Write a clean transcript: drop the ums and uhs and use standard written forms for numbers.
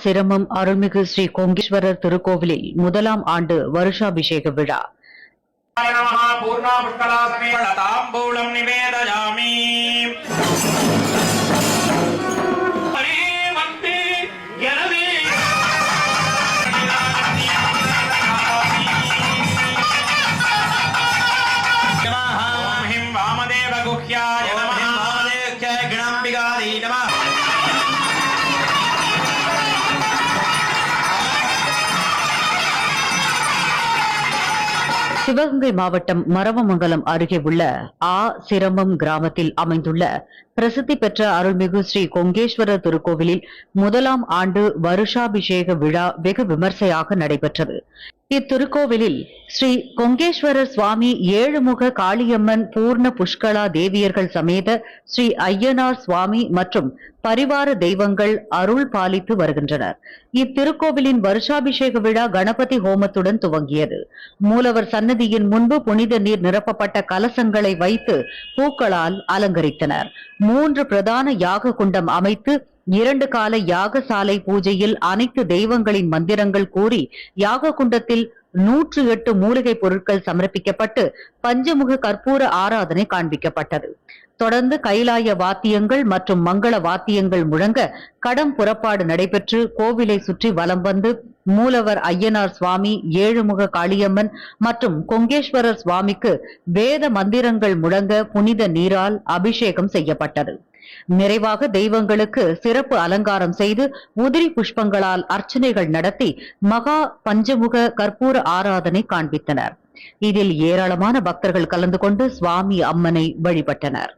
சிரமம் அருள்மிகு ஸ்ரீ கொங்கேஸ்வரர் திருக்கோவிலில் முதலாம் ஆண்டு வருஷாபிஷேக விழா. சிவகங்கை மாவட்டம் மரவமங்கலம் அருகே உள்ள சிரமம் கிராமத்தில் அமைந்துள்ள பிரசித்தி பெற்ற அருள்மிகு ஸ்ரீ கொங்கேஸ்வரர் திருக்கோவிலில் முதலாம் ஆண்டு வருஷாபிஷேக விழா வெகு விமர்சையாக நடைபெற்றது. இத்திருக்கோவிலில் ஸ்ரீ கொங்கேஸ்வரர் சுவாமி ஏழுமுக காளியம்மன் பூர்ண புஷ்கலா தேவியர்கள் சமேத ஸ்ரீ ஐயனார் சுவாமி மற்றும் பரிவார தெய்வங்கள் அருள் பாலித்து வருகின்றனர். இத்திருக்கோவிலின் வருஷாபிஷேக விழா கணபதி ஹோமத்துடன் துவங்கியது. மூலவர் சன்னதியின் முன்பு புனித நீர் நிரப்பப்பட்ட கலசங்களை வைத்து பூக்களால் அலங்கரித்தனர். 3 பிரதான யாக குண்டம் அமைத்து 2 கால யாகசாலை பூஜையில் அனைத்து தெய்வங்களின் மந்திரங்கள் கூறி யாக குண்டத்தில் 108 மூலிகை பொருட்கள் சமர்ப்பிக்கப்பட்டு பஞ்சமுக கற்பூர ஆராதனை காண்பிக்கப்பட்டது. தொடர்ந்து கைலாய வாத்தியங்கள் மற்றும் மங்கள வாத்தியங்கள் முழங்க கடம் புறப்பாடு நடைபெற்று கோவிலை சுற்றி வலம் வந்து மூலவர் ஐயனார் சுவாமி, ஏழுமுக காளியம்மன் மற்றும் கொங்கேஸ்வரர் சுவாமிக்கு வேத மந்திரங்கள் முழங்க புனித நீரால் அபிஷேகம் செய்யப்பட்டது. நிறைவாக தெய்வங்களுக்கு சிறப்பு அலங்காரம் செய்து உதிரி புஷ்பங்களால் அர்ச்சனைகள் நடத்தி மகா பஞ்சமுக கற்பூர ஆராதனை காண்பித்தனர். இதில் ஏராளமான பக்தர்கள் கலந்து கொண்டு சுவாமி அம்மனை வழிபட்டனர்.